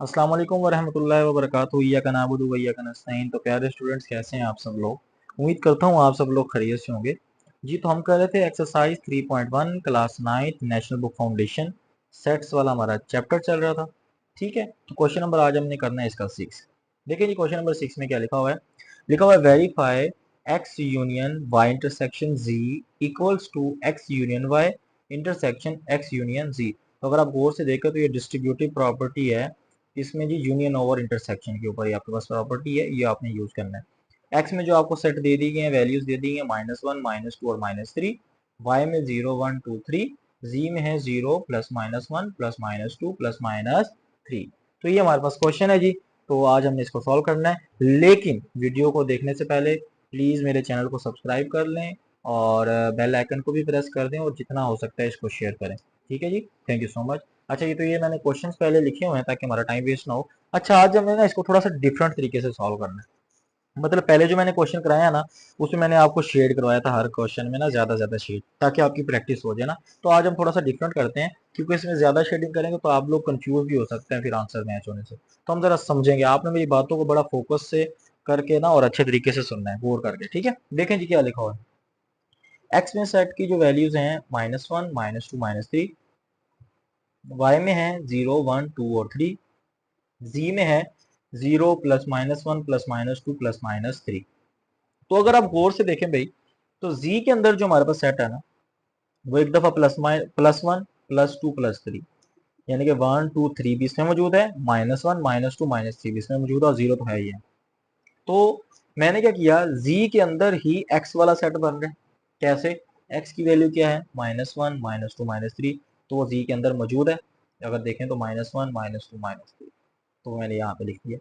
अस्सलाम वालेकुम वरहमतुल्लाहि वबरकातुहू। इय्याका नअबुदु व इय्याका नस्तईन। तो प्यारे स्टूडेंट्स, कैसे हैं आप सब लोग। उम्मीद करता हूँ आप सब लोग खैरियत से होंगे। जी, तो हम कर रहे थे exercise 3.1 class 9 national book foundation sets वाला हमारा चैप्टर चल रहा था। ठीक है, तो क्वेश्चन नंबर आज हमने करना है इसका 6। देखिए जी, क्वेश्चन नंबर 6 में क्या लिखा हुआ है। लिखा हुआ है verify X union Y intersection Z equals to X union Y intersection X union Z. तो अगर आप गौर से देखें तो ये डिस्ट्रीब्यूटिव प्रॉपर्टी है। इसमें जी यूनियन ओवर इंटरसेक्शन के ऊपर ही आपके पास प्रॉपर्टी है, ये आपने यूज करना है। एक्स में जो आपको सेट दे दी गई है, वैल्यूज दे दी है -1 -2 और -3। वाई में 0 1 2 3। जी में है 0 +-1 +-2 +-3। तो ये हमारे पास क्वेश्चन है जी। तो आज हमने इसको सॉल्व करना है, लेकिन वीडियो को देखने से पहले प्लीज मेरे चैनल को सब्सक्राइब कर लें और बेल आइकन को भी प्रेस कर दें और जितना हो सकता है इसको शेयर करें। ठीक है जी, थैंक यू सो मच। अच्छा, ये तो ये मैंने क्वेश्चंस पहले लिखे हुए हैं ताकि हमारा टाइम वेस्ट ना हो। अच्छा, आज हमने ना इसको थोड़ा सा डिफरेंट तरीके से सॉल्व करना है। मतलब पहले जो मैंने क्वेश्चन कराया ना, उसमें मैंने आपको शेड करवाया था हर क्वेश्चन में ना ज्यादा ज्यादा शेड, ताकि आपकी प्रैक्टिस हो जाए ना। तो आज हम थोड़ा सा डिफरेंट करते हैं, क्योंकि इसमें ज्यादा शेडिंग करेंगे तो आप लोग कंफ्यूज भी हो सकते हैं फिर आंसर मैच होने से। तो हम जरा समझेंगे, आपने मेरी बातों को बड़ा फोकस से करके ना और अच्छे तरीके से सुनना है, गौर करके। ठीक है, देखें जी क्या लिखा हुआ है। एक्स में सेट की जो वैल्यूज हैं -1 -2 -3। वाई में है 0 1 2 और 3। जी में है 0 +-1 +-2 +-3। तो अगर आप गौर से देखें भाई, तो जी के अंदर जो हमारे पास सेट है ना, वो एक दफा +1 +2 +3, यानी कि 1 2 3 भी इसमें मौजूद है, -1 -2 -3 भी इसमें मौजूद है और 0 तो है ही है। तो मैंने क्या किया, जी के अंदर ही एक्स वाला सेट बन रहा है। कैसे? एक्स की वैल्यू क्या है, -1 -2 -3, तो वो जी के अंदर मौजूद है। अगर देखें तो -1 -2 -3, तो मैंने यहाँ पे लिख दिया।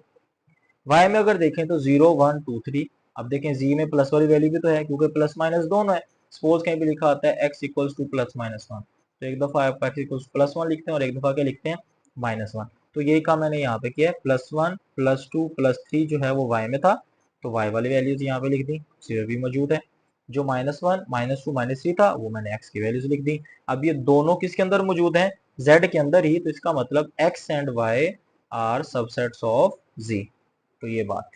वाई में अगर देखें तो 0 1 2 3। अब देखें जी में प्लस वाली वैल्यू भी तो है, क्योंकि प्लस माइनस दोनों है। सपोज कहीं भी लिखा आता है x इक्वल्स टू +-1, तो एक दफा आप x इक्वल्स +1 लिखते हैं और एक दफा क्या लिखते हैं, -1। तो यही काम मैंने यहाँ पे किया है। +1 +2 +3 जो है वो y में था, तो y वाली वैल्यूज यहाँ पे लिख दी, 0 भी मौजूद है। जो -1 -2 -3 था वो मैंने x की वैल्यूज लिख दी। अब ये दोनों किसके अंदर मौजूद है, z के अंदर ही, तो इसका मतलब x and y are subsets of z। तो ये बात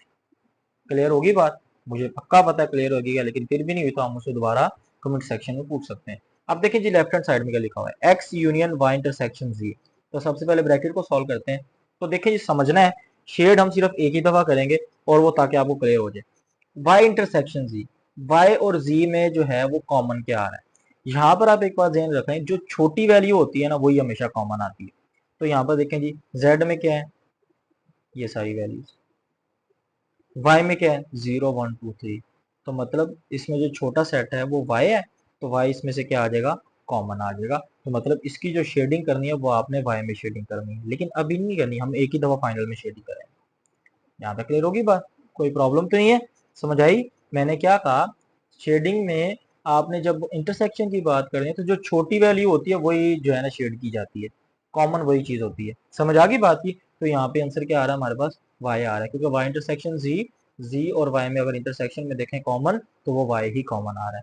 क्लियर होगी बात, मुझे पक्का पता है क्लियर होगी, लेकिन फिर भी नहीं हुई तो आप मुझसे दोबारा कमेंट सेक्शन में पूछ सकते हैं। अब देखिए जी, लेफ्ट हैंड साइड में क्या लिखा हुआ है, x union Y intersection Z. तो सबसे पहले ब्रैकेट को सॉल्व करते हैं। तो देखिए जी, समझना है, शेड हम सिर्फ एक ही दफा करेंगे और वो ताकि आपको क्लियर हो जाए। वाई इंटरसेक्शन जी, वाई और जी में जो है वो कॉमन क्या आ रहा है। यहाँ पर आप एक बात ध्यान रखें, जो छोटी वैल्यू होती है ना वही हमेशा कॉमन आती है। तो यहाँ पर देखें जी, जेड में क्या है, ये सारी वैल्यूज। वाई में क्या है, 0 1 2 3। तो मतलब इसमें जो छोटा सेट है वो वाई है, तो वाई इसमें से क्या आ जाएगा, कॉमन आ जाएगा। तो मतलब इसकी जो शेडिंग करनी है वो आपने वाई में शेडिंग करनी है, लेकिन अभी नहीं करनी, हम एक ही दफा फाइनल में शेडिंग करेंगे। यहाँ तक क्लियर होगी बात, कोई प्रॉब्लम तो नहीं है, समझ आई। मैंने क्या कहा, शेडिंग में आपने जब इंटरसेक्शन की बात करें तो जो छोटी वैल्यू होती है वही जो है ना शेड की जाती है, कॉमन वही चीज होती है। समझ आ गई बात की। तो यहाँ पे आंसर क्या आ रहा है हमारे पास, वाई आ रहा है, क्योंकि वाई इंटरसेक्शन जी, जी और वाई में अगर इंटरसेक्शन में देखें कॉमन, तो वो वाई ही कॉमन आ रहा है।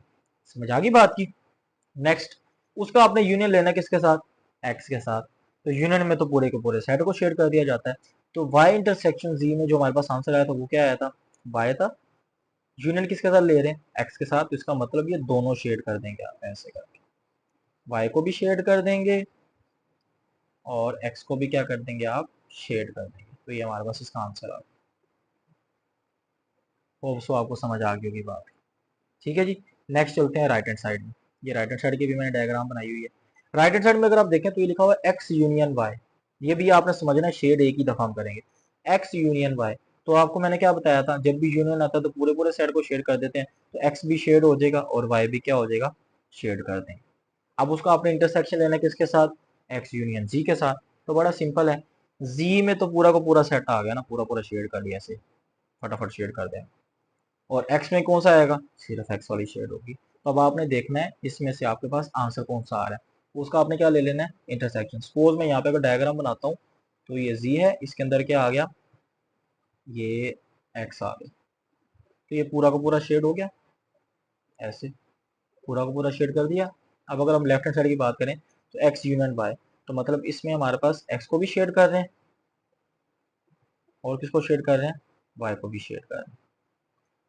समझ आ गई बात की। नेक्स्ट, उसका आपने यूनियन लेना किसके साथ, एक्स के साथ। तो यूनियन में तो पूरे के पूरे सेट को शेड कर दिया जाता है। तो वाई इंटरसेक्शन जी में जो हमारे पास आंसर आया था वो क्या आया था, वाई था। यूनियन किसके साथ ले रहे हैं, एक्स के साथ, तो इसका मतलब ये दोनों शेड कर देंगे आप ऐसे करके, वाई को भी शेड कर देंगे और एक्स को भी क्या कर देंगे आप, शेड कर देंगे। तो ये हमारे पास इसका आंसर आ गया। होप सो आपको समझ आ गई होगी बात। ठीक है जी, नेक्स्ट चलते हैं राइट हैंड साइड में। ये राइट हैंड साइड की भी मैंने डायग्राम बनाई हुई है। राइट हैंड साइड में अगर आप देखें तो ये लिखा हुआ है एक्स यूनियन वाई। ये भी आपने समझना है, शेड एक ही दफा हम करेंगे, एक्स यूनियन वाई। तो आपको मैंने क्या बताया था, जब भी यूनियन आता है तो पूरे पूरे सेट को शेड कर देते हैं, तो एक्स भी शेड हो जाएगा और वाई भी क्या हो जाएगा, शेड कर देंगे। अब उसका आपने इंटरसेक्शन लेना है किसके साथ, एक्स यूनियन जी के साथ। तो बड़ा सिंपल है, जी में तो पूरा का पूरा सेट आ गया ना, पूरा पूरा शेड कर दिया, ऐसे फटाफट शेड कर दें। और एक्स में कौन सा आएगा, सिर्फ एक्स वाली शेड होगी। तो अब आपने देखना है इसमें से आपके पास आंसर कौन सा आ रहा है, उसका आपने क्या ले लेना है, इंटरसेक्शन। सपोज मैं यहाँ पे अगर डायग्राम बनाता हूँ, तो ये जी है, इसके अंदर क्या आ गया, ये एक्स आ गया। तो ये पूरा का पूरा शेड हो गया, ऐसे पूरा का पूरा शेड कर दिया। अब अगर हम लेफ्ट हैंड साइड की बात करें, तो एक्स यूनियन वाई, तो मतलब इसमें हमारे पास एक्स को भी शेड कर रहे हैं और किसको शेड कर रहे हैं, वाई को भी शेड कर रहे हैं।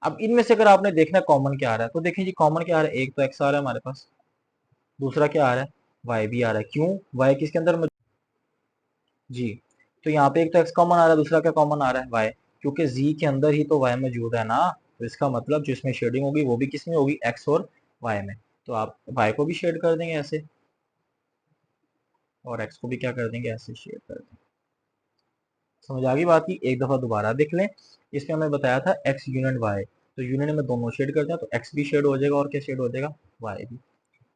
अब इनमें से अगर आपने देखना कॉमन क्या आ रहा है, तो देखिए जी कॉमन क्या आ रहा है, एक तो एक्स आ रहा है हमारे पास, दूसरा क्या आ रहा है, वाई भी आ रहा है। क्यों, वाई किसके अंदर जी, तो यहाँ पे एक तो एक्स कॉमन आ रहा है, दूसरा क्या कॉमन आ रहा है, वाई, क्योंकि जी के अंदर ही तो वाई मौजूद है ना, तो इसका मतलब जो इसमें शेडिंग होगी वो भी किसमें होगी, एक्स और वाई में। तो आप वाई को भी शेड कर देंगे ऐसे, और एक्स को भी क्या कर देंगे, ऐसे शेड कर देंगे। समझ आ गई बात की, एक दफा दोबारा देख लें। इसमें हमें बताया था एक्स यूनियन वाई, तो यूनियन में दोनों शेड करते हैं, तो एक्स भी शेड हो जाएगा और क्या शेड हो जाएगा, वाई भी।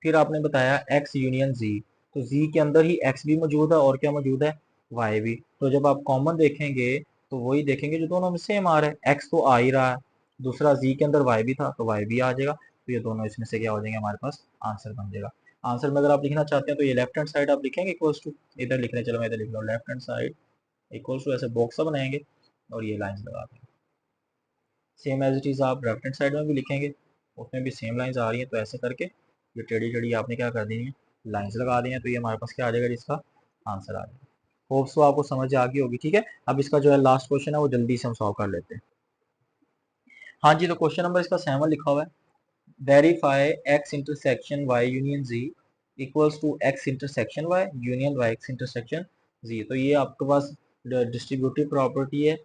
फिर आपने बताया एक्स यूनियन जी, तो जी के अंदर ही एक्स भी मौजूद है और क्या मौजूद है, वाई भी। तो जब आप कॉमन देखेंगे तो वही देखेंगे जो दोनों में सेम आ रहा है, एक्स तो आ ही रहा है, दूसरा जी के अंदर वाई भी था तो वाई भी आ जाएगा, तो ये दोनों इसमें से क्या हो जाएंगे, हमारे पास आंसर बन जाएगा। आंसर में अगर आप लिखना चाहते हैं तो ये लेफ्ट हैंड साइड आप लिखेंगे इक्वल्स टू, इधर लिख रहे हैं, चलो मैं इधर लिख रहा हूँ, left hand side equals to, ऐसे बॉक्स सा बनाएंगे और ये लाइन लगा देंगे। सेम एज इट इज आप लेफ्ट हैंड साइड में भी लिखेंगे, उसमें भी सेम लाइंस आ रही हैं, तो ऐसे करके ये टेढ़ी टेढ़ी आपने क्या कर दी है, लाइंस लगा दी हैं, तो ये हमारे पास क्या आ जाएगा, इसका आंसर आ जाएगा। होप्स तो आपको समझ आ गई होगी। ठीक है, अब इसका जो है लास्ट क्वेश्चन है वो जल्दी से हम सॉल्व कर लेते हैं। हाँ जी, तो क्वेश्चन नंबर इसका 7 लिखा हुआ है, verify X intersection Y union Z equals to X intersection Y union Y X intersection Z. तो ये आपके पास डिस्ट्रीब्यूटिव प्रॉपर्टी है,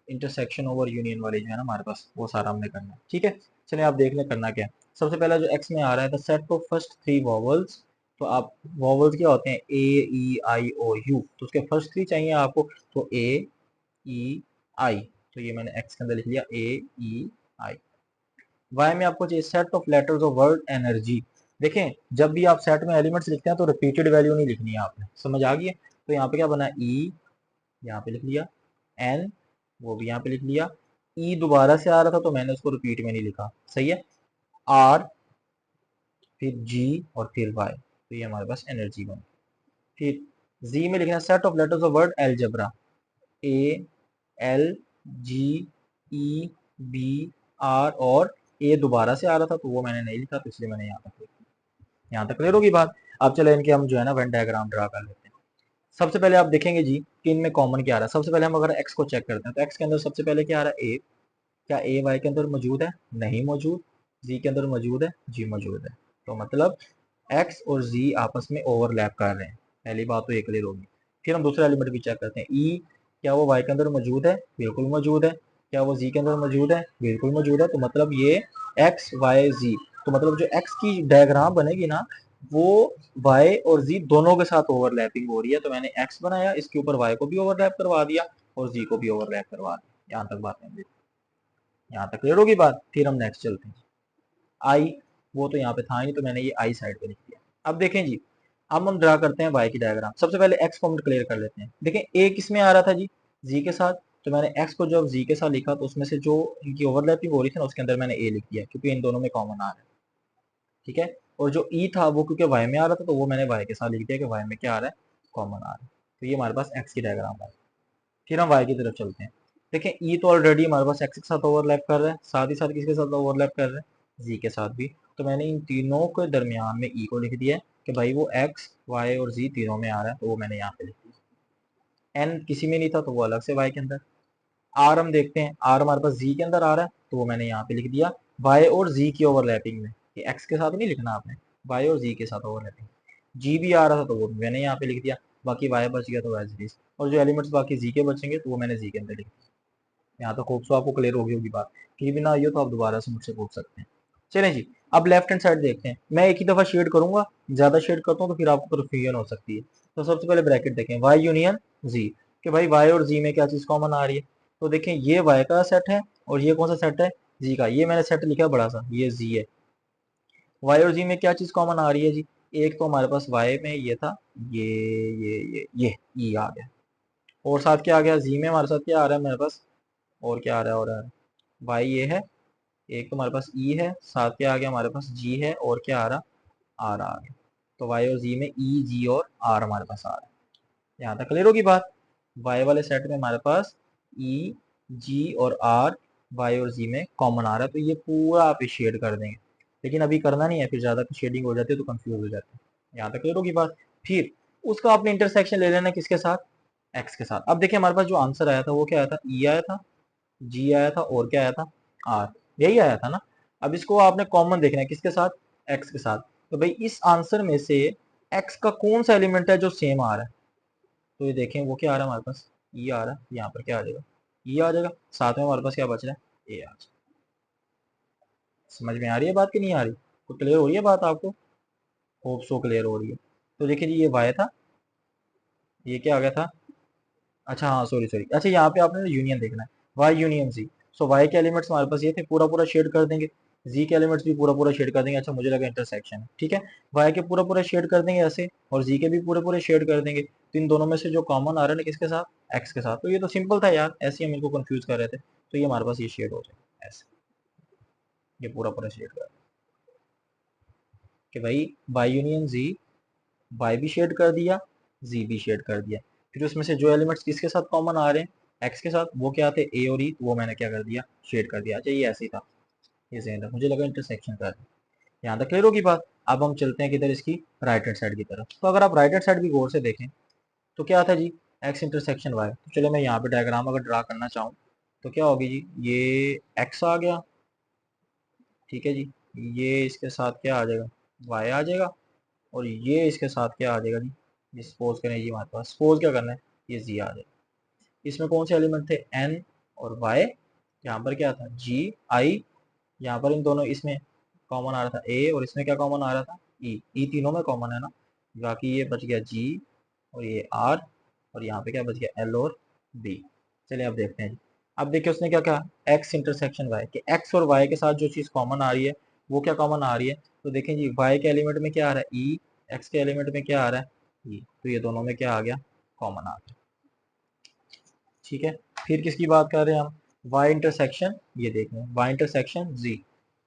इंटरसेक्शन ओवर यूनियन वाली जो है ना हमारे पास, वो सारा हमने करना है। ठीक है, चलिए आप देख लें करना क्या है। सबसे पहला जो एक्स में आ रहा है, the set of first 3 vowels, तो आप वॉवल्स क्या होते हैं, ए ई आई ओ यू, तो उसके फर्स्ट 3 चाहिए आपको, तो ए ई आई, तो ये मैंने एक्स के अंदर लिख लिया ए ई आई। वाई में आपको चाहिए set of letters of word energy. देखें, जब भी आप सेट में एलिमेंट्स लिखते हैं तो रिपीटेड वैल्यू नहीं लिखनी है आपने, समझ आ गई है। तो यहाँ पे क्या बना, ई यहाँ पे लिख लिया, एन वो भी यहाँ पे लिख लिया, ई दोबारा से आ रहा था तो मैंने उसको रिपीट में नहीं लिखा, सही है, आर फिर जी और फिर वाई, तो ये हमारे पास एनर्जी बनी। फिर जी में लिखना set of letters of word algebra, A L G E B R, और ए दोबारा से आ रहा था तो वो मैंने नहीं लिखा, तो इसलिए मैंने यहाँ तक लिखा। यहाँ तक क्लियर होगी बात। अब चले इनके हम जो है ना वेन डायग्राम ड्रा कर लेते हैं। सबसे पहले आप देखेंगे जी कि इनमें कॉमन क्या आ रहा है। सबसे पहले हम अगर एक्स को चेक करते हैं तो एक्स के अंदर सबसे पहले क्या आ रहा है, ए, क्या ए वाई के अंदर मौजूद है, नहीं मौजूद, जी के अंदर मौजूद है, जी मौजूद है, तो मतलब एक्स और जी आपस में ओवरलैप कर रहे हैं, पहली बात तो ये क्लियर होगी। फिर हम दूसरा एलिमेंट भी चेक करते हैं, ई, क्या वो वाई के अंदर मौजूद है, बिल्कुल मौजूद है, क्या वो जी के अंदर मौजूद है, बिल्कुल मौजूद है, तो मतलब ये एक्स वाई जी, तो मतलब जो एक्स की डायग्राम बनेगी ना वो वाई और जी दोनों के साथ ओवरलैपिंग हो रही है, तो मैंने एक्स बनाया, इसके ऊपर वाई को भी ओवरलैप करवा दिया और जी को भी ओवरलैप करवा दिया। यहाँ तक बात है, यहाँ तक क्लियर होगी बात। फिर हम नेक्स्ट चलते हैं, आई, वो तो यहाँ पे था ही नहीं तो मैंने ये आई साइड पे लिख दिया। अब देखें जी, अब हम ड्रा करते हैं वाई की डायग्राम। सबसे पहले एक्स को हम क्लियर कर लेते हैं। देखें ए किस में आ रहा था जी, जी के साथ, तो मैंने एक्स को जब जी के साथ लिखा तो उसमें से जो इनकी ओवरलैपिंग हो रही थी ना उसके अंदर मैंने ए लिख दिया, क्योंकि इन दोनों में कॉमन आ रहा है। ठीक है, और जो ई था वो क्योंकि वाई में आ रहा था तो वो मैंने वाई के साथ लिख दिया कि वाई में क्या आ रहा है, कॉमन आ रहा है। तो ये हमारे पास एक्स की डायग्राम है। फिर हम वाई की तरफ चलते हैं। देखें ई तो ऑलरेडी हमारे पास एक्स के साथ ओवरलैप कर रहा है, साथ ही साथ किसके साथ ओवरलैप कर रहा है, जी के साथ भी, तो मैंने इन तीनों के दरमियान में ई को लिख दिया है कि भाई वो एक्स वाई और जी तीनों में आ रहा है, तो वो मैंने यहाँ पे लिख दिया। एन किसी में नहीं था तो वो अलग से वाई के अंदर। आर हम देखते हैं, आर हमारे पास जी के अंदर आ रहा है तो वो मैंने यहाँ पे लिख दिया, वाई और जी की ओवरलैपिंग में, ये एक्स के साथ नहीं लिखना आपने, वाई और जी के साथ ओवरलैपिंग। जी भी आ रहा था तो वो मैंने यहाँ पे लिख दिया, बाकी वाई बच गया तो वाई सीरीज, और जो एलिमेंट्स बाकी जी के बचेंगे तो वो मैंने जी के अंदर लिख दिया। यहाँ तक होप सो आपको क्लियर हो गई होगी बात, कि भी ना आइए तो आप दोबारा से मुझसे पूछ सकते हैं। चलें जी, अब लेफ्ट हैंड साइड देखते हैं। मैं एक ही दफा शेड करूंगा, ज्यादा शेड करता हूँ तो फिर आपको कन्फ्यूजन हो सकती है। तो सबसे पहले ब्रैकेट देखें, वाई यूनियन जी, कि भाई वाई और जी में क्या चीज कॉमन आ रही है। तो देखें ये वाई का सेट है और ये कौन सा सेट है, जी का, ये मैंने सेट लिखा बड़ा सा, ये जी है। वाई और जी में क्या चीज कॉमन आ रही है जी, एक तो हमारे पास वाई में ये था, ये ई आ गया, और साथ क्या आ गया, जी में हमारे साथ क्या आ रहा है मेरे पास, और क्या आ रहा है, और आ रहा है वाई ये है, एक तो हमारे पास ई है, साथ क्या आ गया हमारे पास जी है, और क्या आ रहा, आर आ गया। तो वाई और जी में ई जी और आर हमारे पास आ रहा है। यहाँ तक क्लियर होगी बात। वाई वाले सेट में हमारे पास ई जी और आर वाई और जी में कॉमन आ रहा है, तो ये पूरा आप शेड कर देंगे, लेकिन अभी करना नहीं है, फिर ज्यादा शेडिंग हो जाती है तो कंफ्यूज हो जाते हैं। यहाँ तक क्लियर होगी बात। फिर उसका आपने इंटरसेक्शन ले लेना किसके साथ, एक्स के साथ। अब देखिए हमारे पास जो आंसर आया था वो क्या आया था, ई आया था, जी आया था और क्या आया था, आर, यही आया था ना। अब इसको आपने कॉमन देखना है किसके साथ, एक्स के साथ। तो भाई इस आंसर में से एक्स का कौन सा एलिमेंट है जो सेम आ रहा है, तो ये देखें वो क्या आ रहा है हमारे पास, ई आ रहा है, यहाँ पर क्या आ जाएगा, ई आ जाएगा, साथ में हमारे पास क्या बच रहा है, ए आ जाएगा। समझ में आ रही है बात कि नहीं आ रही, तो क्लियर हो रही है बात आपको, होप सो क्लियर हो रही है। तो देखिए जी ये वाई था, ये क्या आ गया था, अच्छा हाँ सॉरी सॉरी, अच्छा यहाँ पे आपने यूनियन देखना है, वाई यूनियन जी। सो वाई के एलिमेंट्स हमारे पास ये थे, पूरा पूरा शेड कर देंगे, जी के एलिमेंट्स भी पूरा पूरा शेड कर देंगे, अच्छा मुझे लगा इंटरसेक्शन है, ठीक है, वाई के पूरा पूरा शेड कर देंगे ऐसे, और जी के भी पूरे पूरे शेड कर देंगे। तो इन दोनों में से जो कॉमन आ रहा है ना किसके साथ, एक्स के साथ, तो ये तो सिंपल था यार, ऐसे ही हम इनको कंफ्यूज कर रहे थे, तो ये हमारे पास ये शेड हो जाए ऐसे, ये पूरा पूरा शेड कर कि भाई वाई यूनियन जी, वाई भी शेड कर दिया, जी भी शेड कर दिया, फिर उसमें से जो एलिमेंट्स किसके साथ कॉमन आ रहे हैं, एक्स के साथ, वो क्या थे, ए और ई, तो वो मैंने क्या कर दिया, शेड कर दिया। अच्छा ये ऐसे ही था, ये सही था, मुझे लगा इंटरसेक्शन कर, यहाँ तक क्लियर होगी बात। अब हम चलते हैं किधर, इसकी राइट हैंड साइड की तरफ। तो अगर आप राइट हैंड साइड भी गौर से देखें तो क्या था जी, एक्स इंटरसेक्शन वाई। तो चलो मैं यहाँ पे डायग्राम अगर ड्रा करना चाहूँ तो क्या होगी जी, ये एक्स आ गया, ठीक है जी, ये इसके साथ क्या आ जाएगा, वाई आ जाएगा, और ये इसके साथ क्या आ जाएगा जी, सपोज करें जी हमारे पास, सपोज क्या करना है, ये जी आ जाएगा। इसमें कौन से एलिमेंट थे, एन और वाई, यहाँ पर क्या था, जी आई, यहाँ पर इन दोनों इसमें कॉमन आ रहा था ए, और इसमें क्या कॉमन आ रहा था, ई, ई तीनों में कॉमन है ना, बाकी ये बच गया जी और ये आर, और यहाँ पे क्या बच गया, एल और बी। चलिए अब देखते हैं जी। अब देखिए उसने क्या कहा, एक्स इंटरसेक्शन वाई, कि एक्स और वाई के साथ जो चीज़ कॉमन आ रही है वो क्या कॉमन आ रही है, तो देखें जी वाई के एलिमेंट में क्या आ रहा है, ई, एक्स के एलिमेंट में क्या आ रहा है, ई, तो ये दोनों में क्या आ गया, कॉमन आ गया, ठीक है। फिर किसकी बात कर रहे हैं हम, वाई इंटरसेक्शन, ये देख रहे हैं वाई इंटरसेक्शन जी,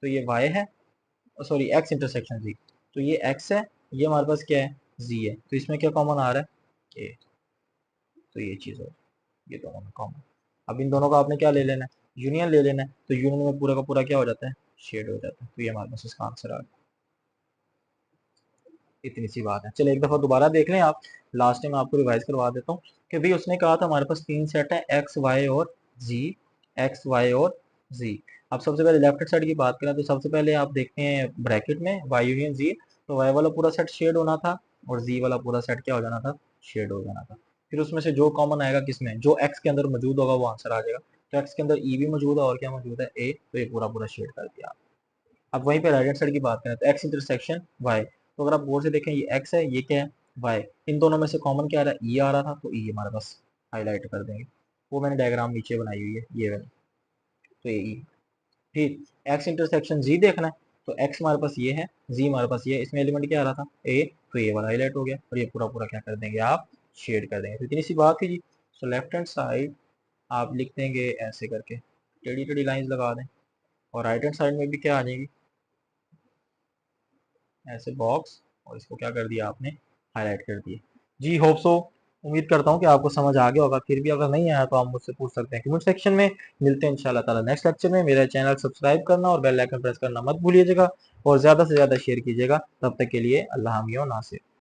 तो ये वाई है, सॉरी एक्स इंटरसेक्शन जी, तो ये एक्स है, ये हमारे पास क्या है, जी है, तो इसमें क्या कॉमन आ रहा है, ए, तो ये चीज़ हो, ये दोनों में कॉमन। अब इन दोनों का आपने क्या ले लेना है, यूनियन ले लेना है, तो यूनियन में पूरा का पूरा क्या हो जाता है, शेड हो जाता है, तो ये हमारे पास इसका आंसर आ गया। इतनी सी बात है। चलिए एक दफ़ा दोबारा देख लें आप, लास्ट टाइम आपको रिवाइज करवा देता हूँ कि भाई उसने कहा था हमारे पास तीन सेट है, एक्स वाई और जी, एक्स वाई और जी। अब सबसे पहले लेफ्ट साइड की बात करें तो सबसे पहले आप देखते हैं ब्रैकेट में वाई यूनियन जी, तो वाई वाला पूरा सेट शेड होना था और जी वाला पूरा सेट क्या हो जाना था, शेड हो जाना था। फिर उसमें से जो कॉमन आएगा किसमें, जो एक्स के अंदर मौजूद होगा वो आंसर आ जाएगा। तो एक्स के अंदर ई भी मौजूद है और क्या मौजूद है, ए, तो ये पूरा पूरा शेड कर दिया। अब वहीं पे राइट हैंड साइड की बात करें तो एक्स इंटरसेक्शन वाई, तो अगर आप गौर से देखें ये एक्स है, ये क्या है, वाई, इन दोनों में से कॉमन क्या आ रहा है, ई आ रहा था, तो ई हमारे पास हाईलाइट कर देंगे, वो मैंने डायग्राम नीचे बनाई हुई है ये वाली, तो ये ई। फिर एक्स इंटरसेक्शन जी देखना है, तो एक्स हमारे पास ये है, जी हमारे पास ये है, इसमें एलिमेंट क्या आ रहा था, ए, तो ये वाला हाईलाइट हो गया, और ये पूरा पूरा क्या कर देंगे आप, शेड कर देंगे। तो इतनी सी बात थी जी। सो लेफ्ट हैंड साइड आप लिख देंगे ऐसे करके, टेढ़ी टेढ़ी लाइंस लगा दें, और राइट हैंड साइड में भी क्या आ जाएगी, ऐसे बॉक्स, और इसको क्या कर दिया आपने, हाईलाइट कर दिया। जी होप सो, उम्मीद करता हूँ कि आपको समझ आ गया होगा, फिर भी अगर नहीं आया तो आप मुझसे पूछ सकते हैं कमेंट सेक्शन में। मिलते हैं इंशाल्लाह ताला नेक्स्ट लेक्चर में। मेरा चैनल सब्सक्राइब करना और बेल आइकन प्रेस करना मत भूलिएगा, और ज़्यादा से ज़्यादा शेयर कीजिएगा। तब तक के लिए अल्लाह हामिया नासिर।